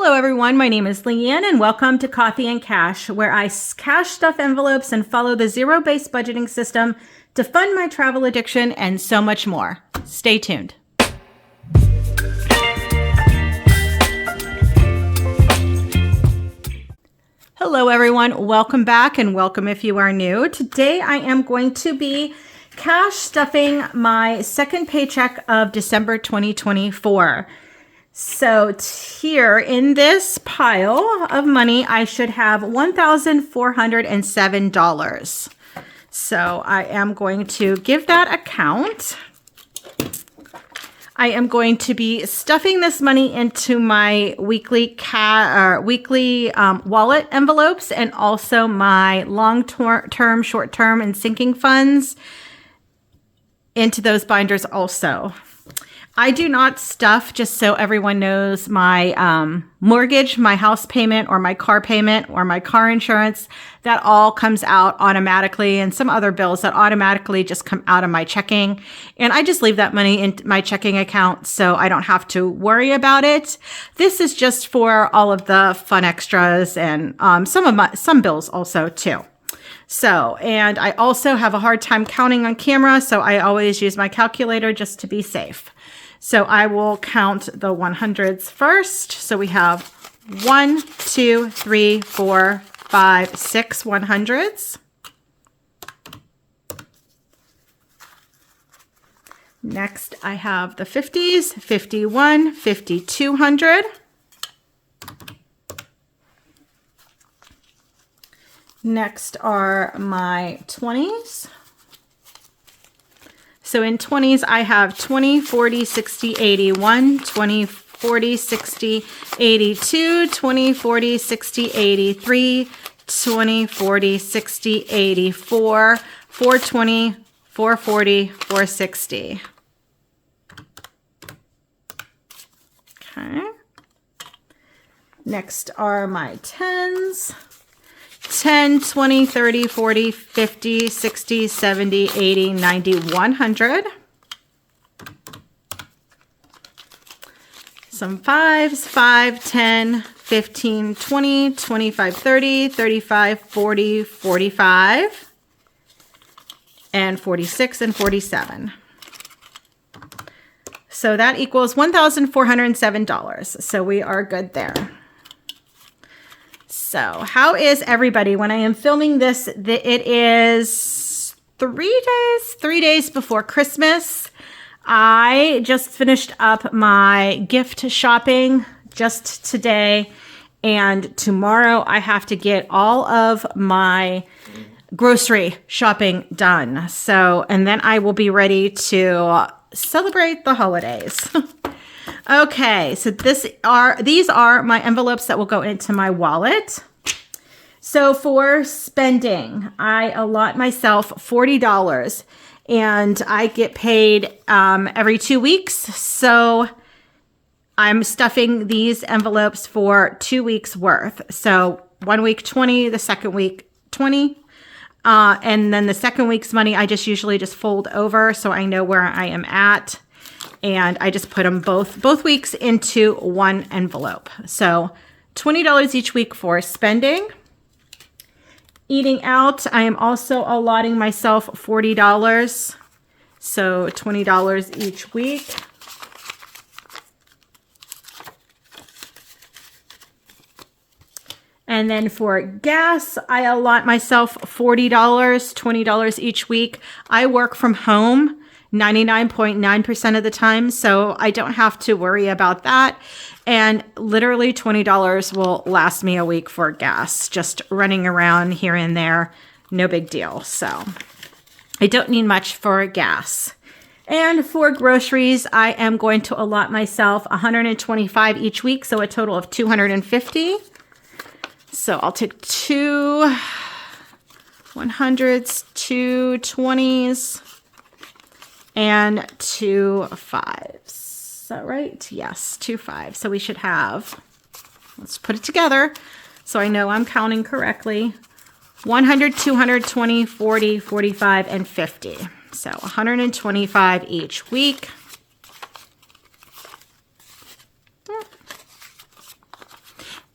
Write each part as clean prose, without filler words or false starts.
Hello everyone, my name is Leanne and welcome to Coffee and Cash, where I cash stuff envelopes and follow the zero-based budgeting system to fund my travel addiction and so much more. Stay tuned. Hello everyone, welcome back and welcome if you are new. Today I am going to be cash stuffing my second paycheck of December 2024. So here in this pile of money, I should have $1,407. So I am going to give that a count. I am going to be stuffing this money into my weekly wallet envelopes and also my long-term, short-term, and sinking funds into those binders also. I do not stuff, just so everyone knows, my mortgage, my house payment, or my car payment, or my car insurance. That all comes out automatically, and some other bills that automatically just come out of my checking. And I just leave that money in my checking account so I don't have to worry about it. This is just for all of the fun extras and some bills also too. So, and I also have a hard time counting on camera, so I always use my calculator just to be safe. So I will count the 100s first. So we have 1, 2, 3, 4, 5, 6 100s. Next, I have the 50s, 51, 5200. Next are my 20s. So in 20s, I have 20, 40, 60, 81, 20, 40, 60, 82, 20, 40, 60, 83, 20, 40, 60, 84, 420, 440, 460. Okay. Next are my 10s. 10, 20, 30, 40, 50, 60, 70, 80, 90, 100. Some 5s, 5, 10, 15, 20, 25, 30, 35, 40, 45, and 46 and 47. So that equals $1,407. So we are good there. So how is everybody? When I am filming this, it is 3 days before Christmas. I just finished up my gift shopping just today, and tomorrow I have to get all of my grocery shopping done. So, and then I will be ready to celebrate the holidays. Okay, so these are my envelopes that will go into my wallet. So for spending, I allot myself $40, and I get paid every 2 weeks. So I'm stuffing these envelopes for 2 weeks worth. So 1 week 20, the second week 20. And then the second week's money, I just usually just fold over so I know where I am at. And I just put them both weeks into one envelope. So $20 each week for spending. Eating out, I am also allotting myself $40. So $20 each week. And then for gas, I allot myself $40, $20 each week. I work from home 99.9% of the time, so I don't have to worry about that. And literally $20 will last me a week for gas, just running around here and there, no big deal. So I don't need much for gas. And for groceries, I am going to allot myself $125 each week, so a total of $250. So I'll take 2 100s, 2 20s, and 2 5s. Is that right? Yes, 2 5s. So we should have, let's put it together so I know I'm counting correctly. 100, 200, 20, 40, 45, and 50. So 125 each week.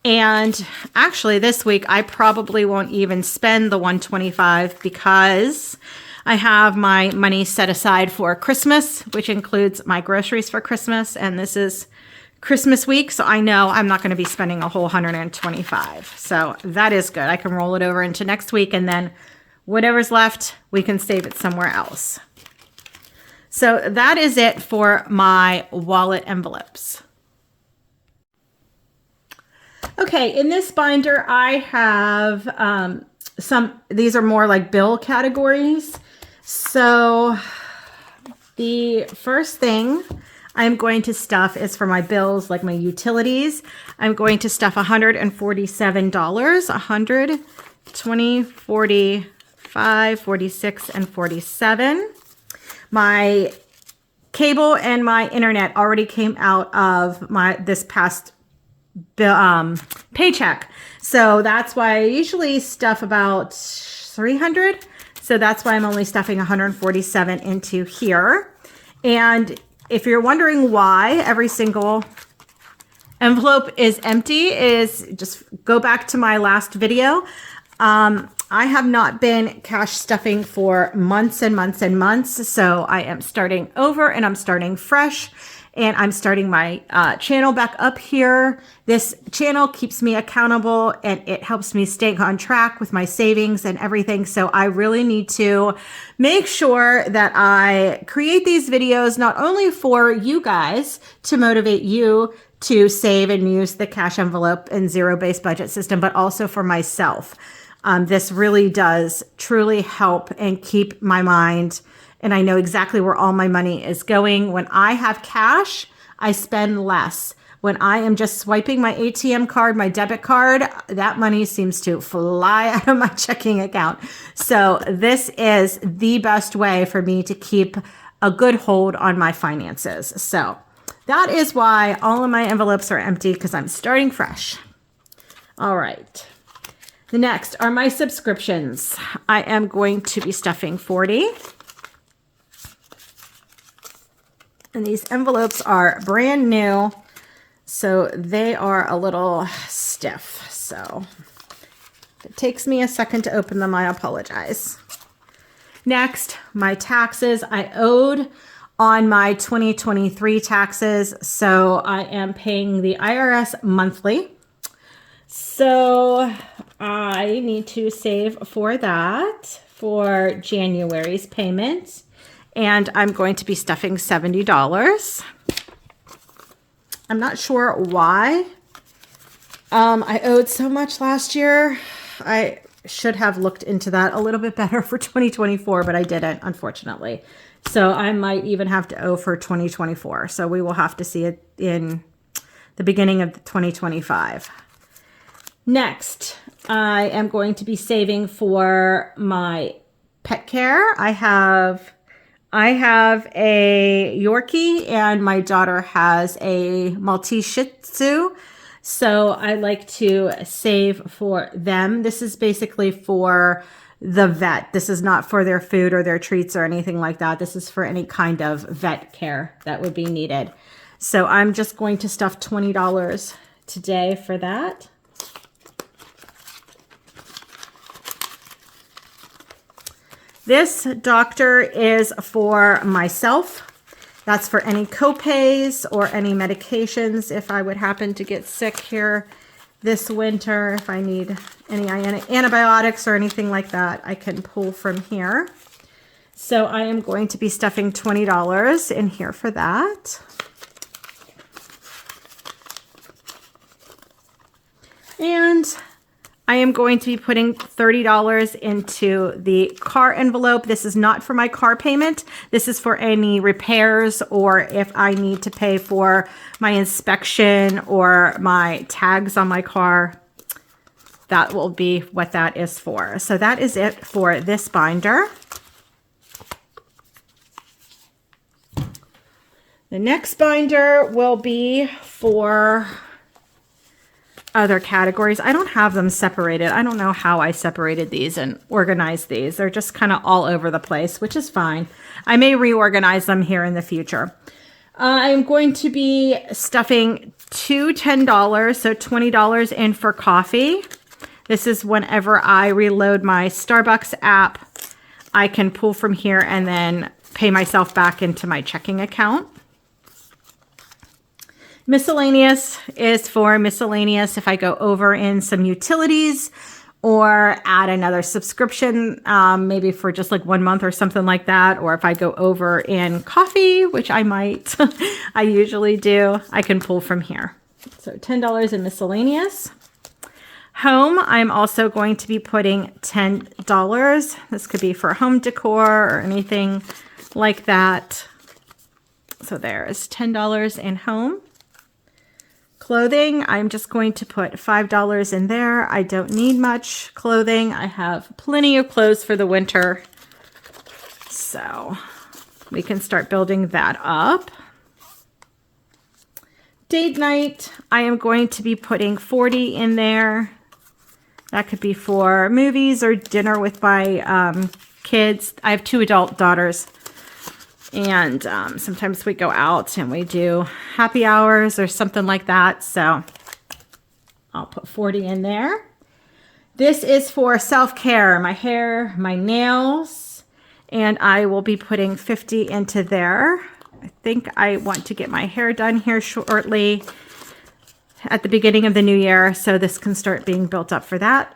And actually this week, I probably won't even spend the $125 because I have my money set aside for Christmas, which includes my groceries for Christmas. And this is Christmas week, so I know I'm not going to be spending a whole $125. So that is good. I can roll it over into next week, and then whatever's left, we can save it somewhere else. So that is it for my wallet envelopes. Okay, in this binder, I have these are more like bill categories. So the first thing I'm going to stuff is for my bills, like my utilities. I'm going to stuff $147, 120, 45, 46, and 47. My cable and my internet already came out of this past paycheck. So that's why I usually stuff about 300. So that's why I'm only stuffing 147 into here. And if you're wondering why every single envelope is empty, is just go back to my last video. I have not been cash stuffing for months and months and months. So I am starting over and I'm starting fresh. And I'm starting my channel back up here. This channel keeps me accountable and it helps me stay on track with my savings and everything. So I really need to make sure that I create these videos not only for you guys to motivate you to save and use the cash envelope and zero-based budget system, but also for myself. This really does truly help and keep my mind, and I know exactly where all my money is going. When I have cash, I spend less. When I am just swiping my ATM card, my debit card, that money seems to fly out of my checking account. So this is the best way for me to keep a good hold on my finances. So that is why all of my envelopes are empty, because I'm starting fresh. All right. The next are my subscriptions. I am going to be stuffing 40. And these envelopes are brand new, so they are a little stiff. So if it takes me a second to open them, I apologize. Next, my taxes. I owed on my 2023 taxes, so I am paying the IRS monthly. So I need to save for that for January's payment. And I'm going to be stuffing $70. I'm not sure why. I owed so much last year. I should have looked into that a little bit better for 2024, but I didn't, unfortunately. So I might even have to owe for 2024. So we will have to see it in the beginning of 2025. Next, I am going to be saving for my pet care. I have a Yorkie and my daughter has a Maltese Shih Tzu. So I like to save for them. This is basically for the vet. This is not for their food or their treats or anything like that. This is for any kind of vet care that would be needed. So I'm just going to stuff $20 today for that. This doctor is for myself. That's for any copays or any medications if I would happen to get sick here this winter. If I need any antibiotics or anything like that, I can pull from here. So I am going to be stuffing $20 in here for that. And I am going to be putting $30 into the car envelope. This is not for my car payment. This is for any repairs or if I need to pay for my inspection or my tags on my car. That will be what that is for. So that is it for this binder. The next binder will be for other categories. I don't have them separated. I don't know how I separated these and organized these. They're just kind of all over the place, which is fine. I may reorganize them here in the future. I'm going to be stuffing two $10, so $20 in for coffee. This is whenever I reload my Starbucks app, I can pull from here and then pay myself back into my checking account. Miscellaneous is for miscellaneous if I go over in some utilities or add another subscription, maybe for just like 1 month or something like that. Or if I go over in coffee, which I might, I usually do, I can pull from here. So $10 in miscellaneous. Home, I'm also going to be putting $10. This could be for home decor or anything like that. So there's $10 in home. Clothing, I'm just going to put $5 in there. I don't need much clothing. I have plenty of clothes for the winter. So we can start building that up. Date night, I am going to be putting $40 in there. That could be for movies or dinner with my kids. I have 2 adult daughters. And sometimes we go out and we do happy hours or something like that. So I'll put $40 in there. This is for self-care, my hair, my nails, and I will be putting $50 into there. I think I want to get my hair done here shortly at the beginning of the new year, so this can start being built up for that.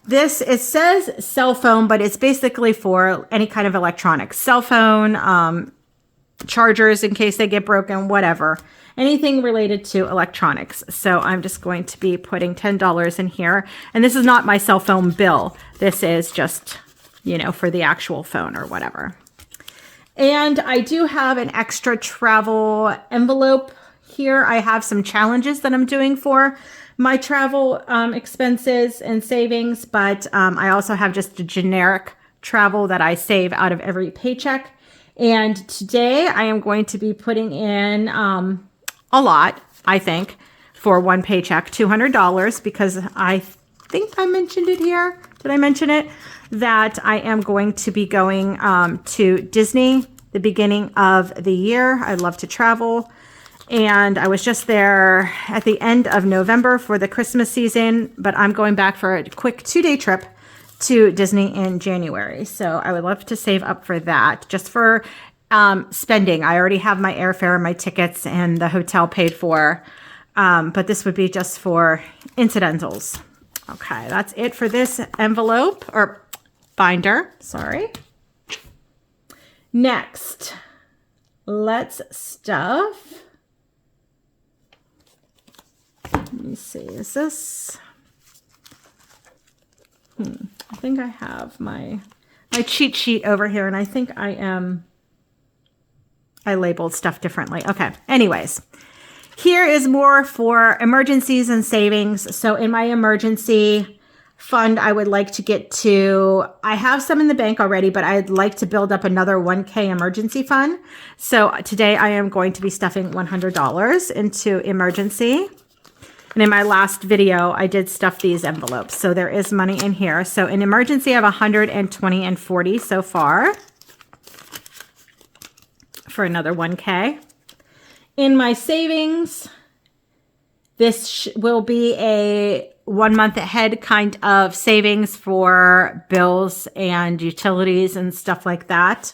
This, it says cell phone, but it's basically for any kind of electronics. Cell phone, chargers in case they get broken, whatever. Anything related to electronics. So I'm just going to be putting $10 in here. And this is not my cell phone bill. This is just, you know, for the actual phone or whatever. And I do have an extra travel envelope here. I have some challenges that I'm doing for my travel expenses and savings, but I also have just a generic travel that I save out of every paycheck. And today I am going to be putting in a lot, I think, for one paycheck, $200, because I think I mentioned it here. Did I mention it? That I am going to be going to Disney the beginning of the year. I love to travel. And I was just there at the end of November for the Christmas season, but I'm going back for a quick 2-day trip to Disney in January. So I would love to save up for that, just for spending. I already have my airfare, my tickets, and the hotel paid for, but this would be just for incidentals. Okay, that's it for this envelope, or binder, sorry. Next, let's stuff. Let me see, is this, I think I have my cheat sheet over here, and I think I labeled stuff differently. Okay, anyways, here is more for emergencies and savings. So in my emergency fund, I would like to get to, I have some in the bank already, but I'd like to build up another 1K emergency fund. So today I am going to be stuffing $100 into emergency. And in my last video, I did stuff these envelopes. So there is money in here. So in emergency, I have 120 and 40 so far for another 1K. In my savings, this will be a 1 month ahead kind of savings for bills and utilities and stuff like that.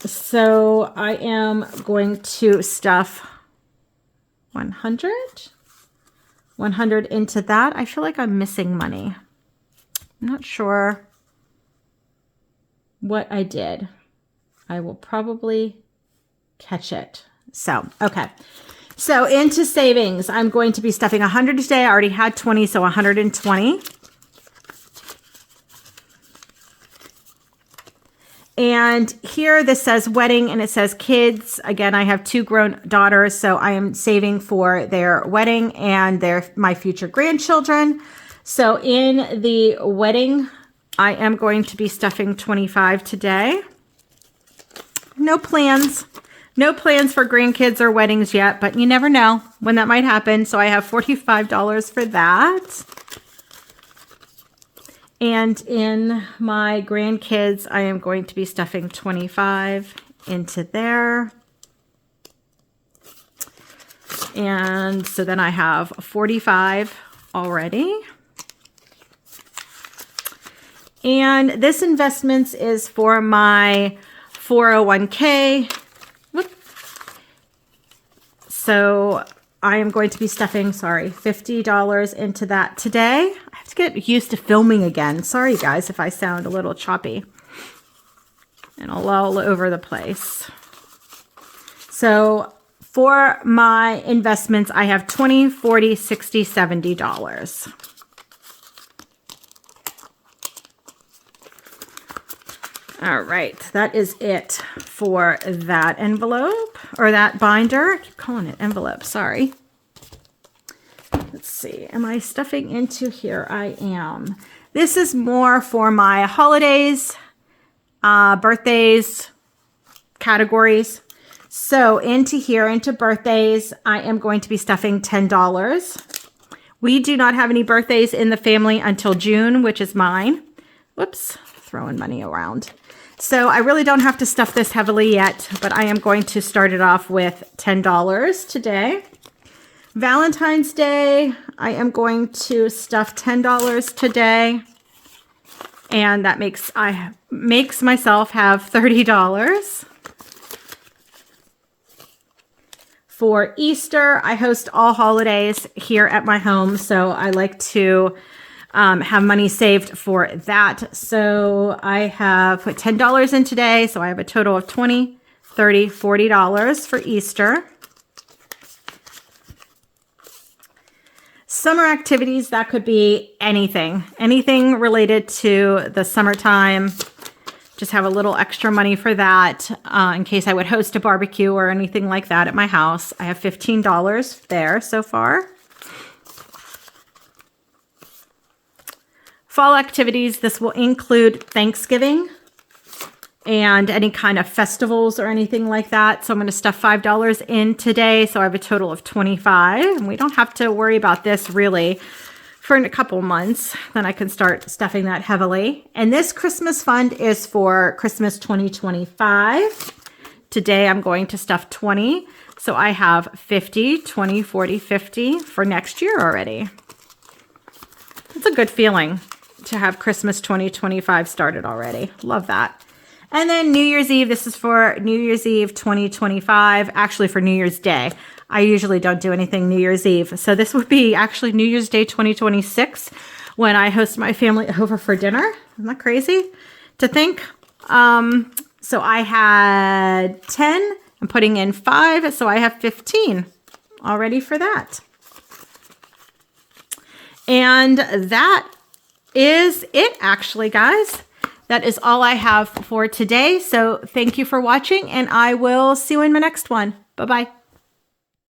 So I am going to stuff 100 into that. I feel like I'm missing money. I'm not sure what I did. I will probably catch it. So, okay. So into savings, I'm going to be stuffing 100 today. I already had 20, so 120. And here this says wedding and it says kids. Again, I have 2 grown daughters, so I am saving for their wedding and my future grandchildren. So in the wedding, I am going to be stuffing 25 today. No plans. No plans for grandkids or weddings yet, but you never know when that might happen. So I have $45 for that. And in my grandkids, I am going to be stuffing 25 into there. And so then I have 45 already. And this investments is for my 401k. Whoop. So I am going to be stuffing, $50 into that today. I have to get used to filming again. Sorry, guys, if I sound a little choppy and all over the place. So for my investments, I have $20, $40, $60, $70. All right, that is it for that envelope, or that binder. I keep calling it envelope, sorry. Let's see, am I stuffing into here? I am. This is more for my holidays, birthdays, categories. So into here, into birthdays, I am going to be stuffing $10. We do not have any birthdays in the family until June, which is mine. Whoops, throwing money around. So I really don't have to stuff this heavily yet, but I am going to start it off with $10 today. Valentine's Day, I am going to stuff $10 today. And that makes myself have $30. For Easter, I host all holidays here at my home, so I like to have money saved for that. So I have put $10 in today, so I have a total of $20, $30, $40 for Easter. Summer activities, that could be anything related to the summertime. Just have a little extra money for that in case I would host a barbecue or anything like that at my house. I have $15 there so far. Fall activities, this will include Thanksgiving and any kind of festivals or anything like that. So I'm going to stuff $5 in today. So I have a total of $25. And we don't have to worry about this really for a couple months. Then I can start stuffing that heavily. And this Christmas fund is for Christmas 2025. Today I'm going to stuff 20. So I have 50, 20, 40, 50 for next year already. It's a good feeling to have Christmas 2025 started already. Love that. And then New Year's Eve, this is for New Year's Eve 2025, actually for New Year's Day. I usually don't do anything New Year's Eve. So this would be actually New Year's Day 2026 when I host my family over for dinner. Isn't that crazy to think? So I had 10, I'm putting in 5, so I have 15 already for that. And that is it actually, guys. That is all I have for today. So thank you for watching, and I will see you in my next one. Bye-bye.